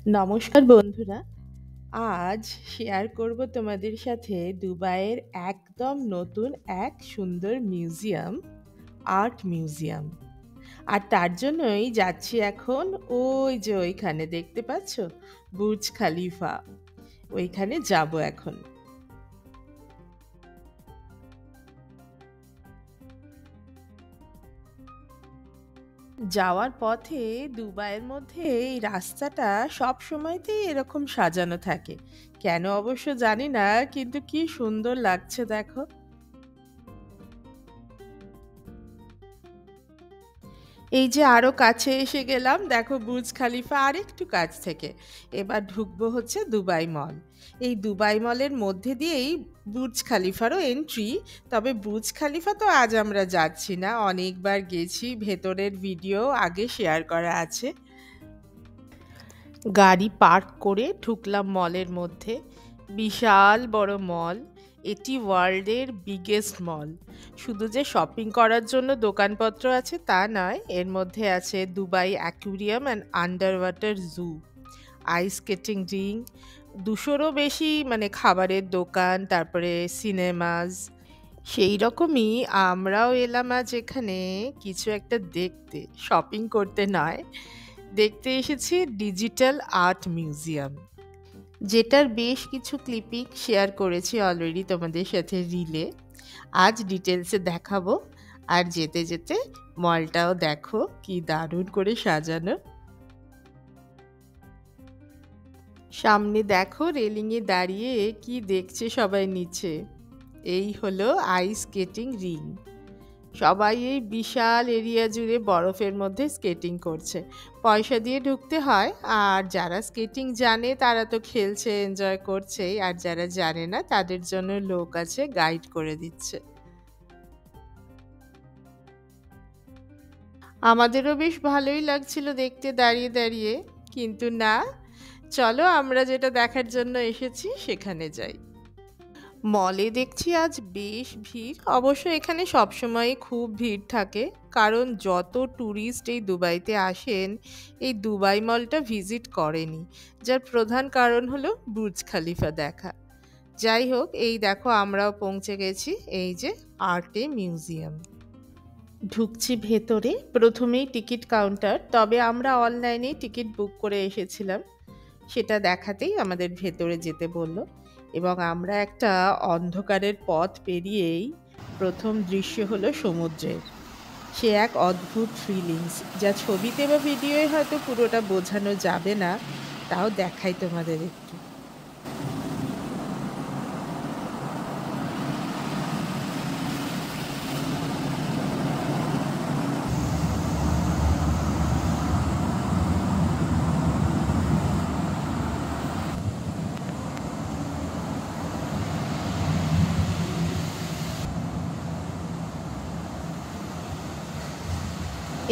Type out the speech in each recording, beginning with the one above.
নমস্কার বন্ধুরা। আজ শেয়ার করব তোমাদের সাথে দুবাইয়ের একদম নতুন এক সুন্দর মিউজিয়াম, আর্ট মিউজিয়াম। আর তার জন্যই যাচ্ছি এখন ওই যে ওইখানে দেখতে পাচ্ছ, বুর্জ খালিফা। ওইখানে যাব এখন। যাওয়ার পথে দুবাইয়ের মধ্যে এই রাস্তাটা সব সময়তেই এরকম সাজানো থাকে। কেন অবশ্য জানি না, কিন্তু কি সুন্দর লাগছে দেখো। এই যে আরো কাছে এসে গেলাম, দেখো বুর্জ খালিফা আর একটু কাছ থেকে। এবার ঢুকবো হচ্ছে দুবাই মল। এই দুবাই মলের মধ্যে দিয়েই বুর্জ খালিফারও এন্ট্রি। তবে বুর্জ খালিফা তো আজ আমরা যাচ্ছি না, অনেকবার গেছি, ভেতরের ভিডিও আগে শেয়ার করা আছে। গাড়ি পার্ক করে ঢুকলাম মলের মধ্যে। বিশাল বড় মল। এটি ওয়ার্ল্ডের বিগেস্ট মল। শুধু যে শপিং করার জন্য দোকানপত্র আছে তা নয়, এর মধ্যে আছে Dubai aquarium and under water zoo, ice skating ring, 200-রও বেশি খাবারের দোকান, তারপরে সিনেমাস। সেই রকমই আমরাও এলাম আজ এখানে কিছু একটা দেখতে, শপিং করতে নয়। দেখতে এসেছি ডিজিটাল আর্ট মিউজিয়াম, যেটার বেশ কিছু ক্লিপিং শেয়ার করেছি অলরেডি তোমাদের সাথে রিলে। আজ ডিটেলসে দেখাবো। আর যেতে যেতে মলটাও দেখো কি দারুণ করে সাজানো। সামনে দেখো রেলিংয়ে দাঁড়িয়ে কি দেখছে সবাই নিচে। এই হলো আইস স্কেটিং রিং। সবাই এই বিশাল এরিয়া জুড়ে বরফের মধ্যে স্কেটিং করছে। পয়সা দিয়ে ঢুকতে হয়, আর যারা স্কেটিং জানে তারা তো খেলছে, এনজয় করছেই, আর যারা জানে না তাদের জন্য লোক আছে, গাইড করে দিচ্ছে। আমাদেরও বেশ ভালোই লাগছিল দেখতে দাঁড়িয়ে দাঁড়িয়ে, কিন্তু না, চলো আমরা যেটা দেখার জন্য এসেছি সেখানে যাই। মলে দেখছি আজ বেশ ভিড়। অবশ্য এখানে সবসময় খুব ভিড় থাকে, কারণ যত ট্যুরিস্ট এই দুবাইতে আসেন এই দুবাই মলটা ভিজিট করেনি, যার প্রধান কারণ হলো বুর্জ খালিফা দেখা। যাই হোক, এই দেখো আমরাও পৌঁছে গেছি এই যে আর্টে মিউজিয়াম। ঢুকছি ভেতরে, প্রথমেই টিকিট কাউন্টার। তবে আমরা অনলাইনেই টিকিট বুক করে এসেছিলাম, সেটা দেখাতেই আমাদের ভেতরে যেতে বলল। এবং আমরা একটা অন্ধকারের পথ পেরিয়েই প্রথম দৃশ্য হলো সমুদ্রের। সে এক অদ্ভুত ফিলিংস, যা ছবিতে বা ভিডিওয়ে হয়তো পুরোটা বোঝানো যাবে না, তাও দেখাই তোমাদের একটু।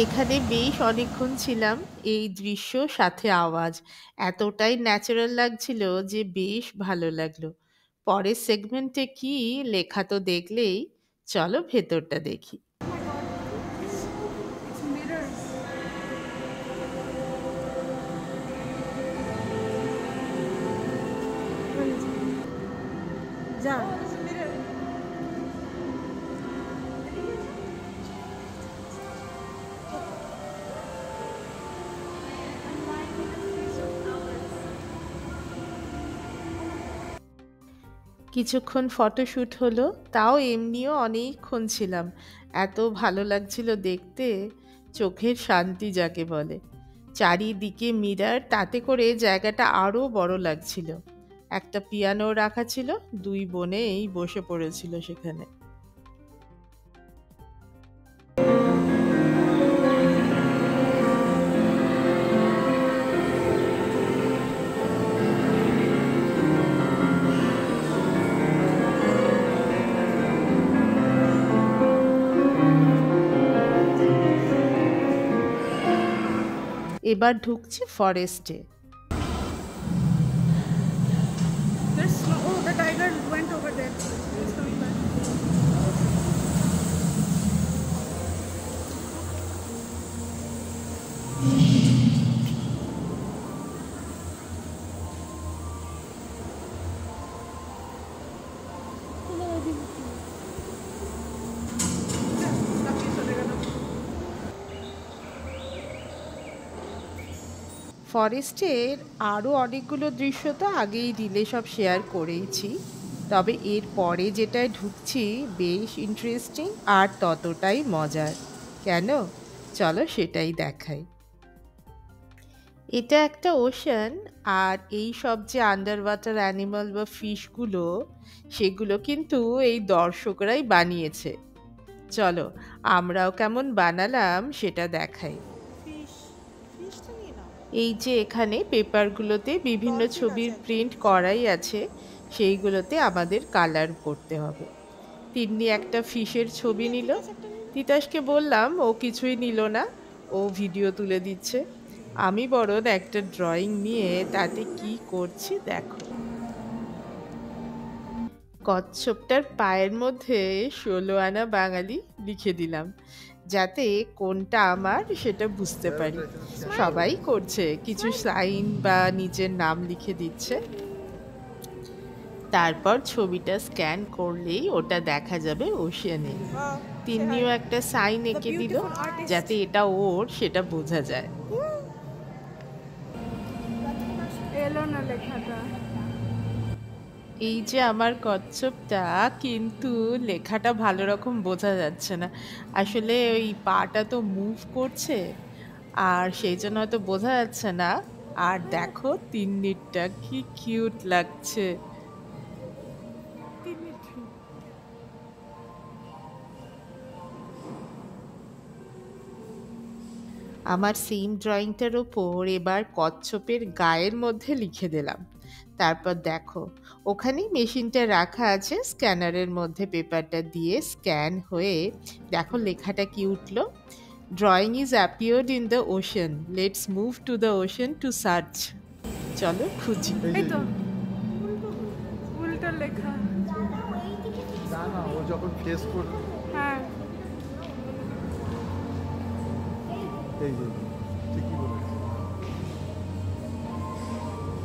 এখানে বেশ অনেকক্ষণ ছিলাম। এই দৃশ্য সাথে আওয়াজ এতটাই ন্যাচারাল লাগছিল যে বেশ ভালো লাগলো। পরের সেগমেন্টে কি লেখা তো দেখলেই, চলো ভেতরটা দেখি। It's mirrors. যা কিছুক্ষণ ফটোশ্যুট হলো, তাও এমনিও অনেকক্ষণ ছিলাম। এত ভালো লাগছিল দেখতে, চোখের শান্তি যাকে বলে। চারিদিকে মিরর, তাতে করে জায়গাটা আরও বড় লাগছিল। একটা পিয়ানো রাখা ছিল, দুই বোনেই বসে পড়েছিল সেখানে। এবার ঢুকছি ফরেস্টে। There's snow. Oh, the tiger went over there. It's coming back. ফরেস্টের আরও অনেকগুলো দৃশ্য তো আগেই রিলে সব শেয়ার করেইছি, তবে এর পরে যেটায় ঢুকছি বেশ ইন্টারেস্টিং আর ততটাই মজার। কেন? চলো সেটাই দেখাই। এটা একটা ওশান, আর এই সব যে আন্ডার ওয়াটার অ্যানিমাল বা ফিশগুলো, সেগুলো কিন্তু এই দর্শকরাই বানিয়েছে। চলো আমরাও কেমন বানালাম সেটা দেখাই। Fish. Fish to me now. এই যে এখানে পেপারগুলোতে বিভিন্ন Dolphin ছবির আছে একটা প্রিন্ট fish. করাই আছে, সেইগুলোতে আমাদের কালার করতে হবে। তিন্নি একটা ফিশের ছবি নিল। তিতাস একটা নিল। তিতাসকে বললাম, ও কিছুই নিল না, ও ভিডিও তুলে দিচ্ছে। আমি বরং একটা ড্রয়িং নিয়ে তাতে কি করছি দেখো। কচ্ছপটার পায়ের মধ্যে 16 আনা বাঙালি লিখে দিলাম, যাতে কোনটা আমার সেটা বুঝতে পারি। সবাই করছে, কিছু সাইন বা নিজের নাম লিখে দিচ্ছে। তারপর ছবিটা স্ক্যান করলেই ওটা দেখা যাবে ওশানে। Wow. তিন্নিও একটা সাইন এঁকে দিল, beautiful artist. যাতে এটা ওর সেটা বোঝা যায়। এলো না লেখাটা। এই যে আমার কচ্ছপটা, কিন্তু লেখাটা ভালো রকম বোঝা যাচ্ছে না। আসলে ওই পাটা তো মুভ করছে, আর সেই জন্য হয়তো বোঝা যাচ্ছে না। আর দেখো তিন্নিরটা কি কিউট লাগছে। আমার সেম ড্রয়িংটার ওপর এবার কচ্ছপের গায়ের মধ্যে লিখে দিলাম। তারপর দেখো ওখানেই মেশিনটা রাখা আছে, স্ক্যানারের মধ্যে পেপারটা দিয়ে স্ক্যান হয়ে দেখো লেখাটা কি উঠলো। Drawing is appeared in the ocean, let's move to the ocean to search. চলো খুঁজি। এই তো উল্টো লেখা। না না, ও যখন ফেস করবে হ্যাঁ। এই যে ঠিকই বলেছে।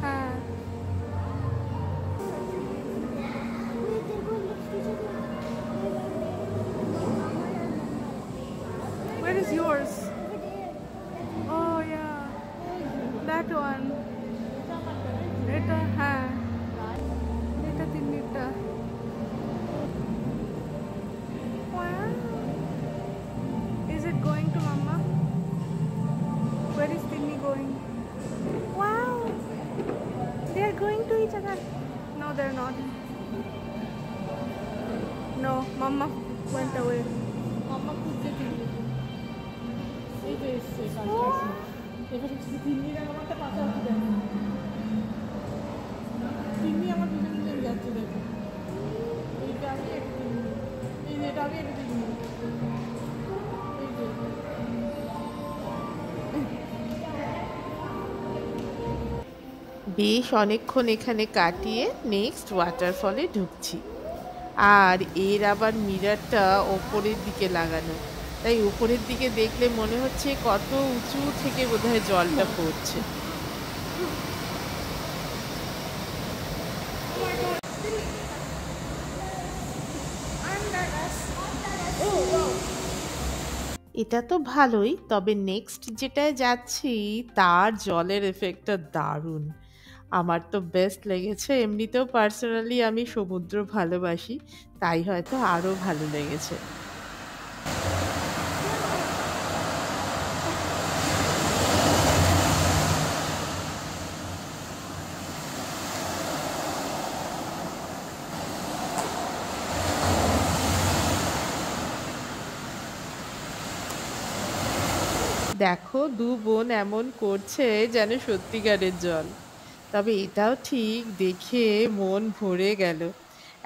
হ্যাঁ। Where is yours? Oh yeah, that one. এটা হ্যাঁ, এটা তিন্নিটা। Wow. Is it going to Mama? Where is Tinni going? Wow, they are going to each other. No, they're not. No, Mama went away. মাম্মা খুঁজছে তিন্নি, এই তো এসছে কাছাকাছি। এবার শুধু তিন্নির আর আমারটা পাশাপাশি দেখো, তিন্নি আমার পিছন পিছন যাচ্ছে দেখো। এইটা আমি এটা তিন্নি, এই যে এটা আমি এটা তিন্নি, এই যে বেশ অনেকক্ষণ এখানে কাটিয়ে নেক্সট ওয়াটারফলে ঢুকছি। আর এর আবার মিররটা ওপরের দিকে লাগানো, তাই উপরের দিকে দেখলে মনে হচ্ছে কত উঁচু থেকে বোধহয় জলটা পড়ছে। এটা তো ভালোই, তবে নেক্সট যেটায় যাচ্ছি তার জলের এফেক্টটা দারুণ। আমার তো বেস্ট লেগেছে। এমনিতেও পার্সোনালি আমি সমুদ্র ভালোবাসি, তাই হয়তো আরও ভালো লেগেছে। দেখো দু বোন এমন করছে যেন সত্যিকারের জল। তবে এটাও ঠিক, দেখে মন ভরে গেল।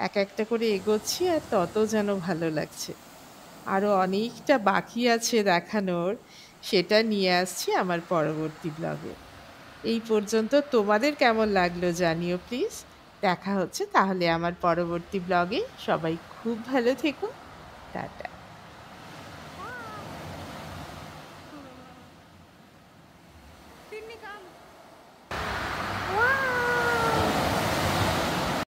এক একটা করে এগোচ্ছি আর তত যেন ভালো লাগছে। আরও অনেকটা বাকি আছে দেখানোর, সেটা নিয়ে আসছি আমার পরবর্তী ব্লগে। এই পর্যন্ত তোমাদের কেমন লাগলো জানিও প্লিজ। দেখা হচ্ছে তাহলে আমার পরবর্তী ব্লগে। সবাই খুব ভালো থেকো। টাটা।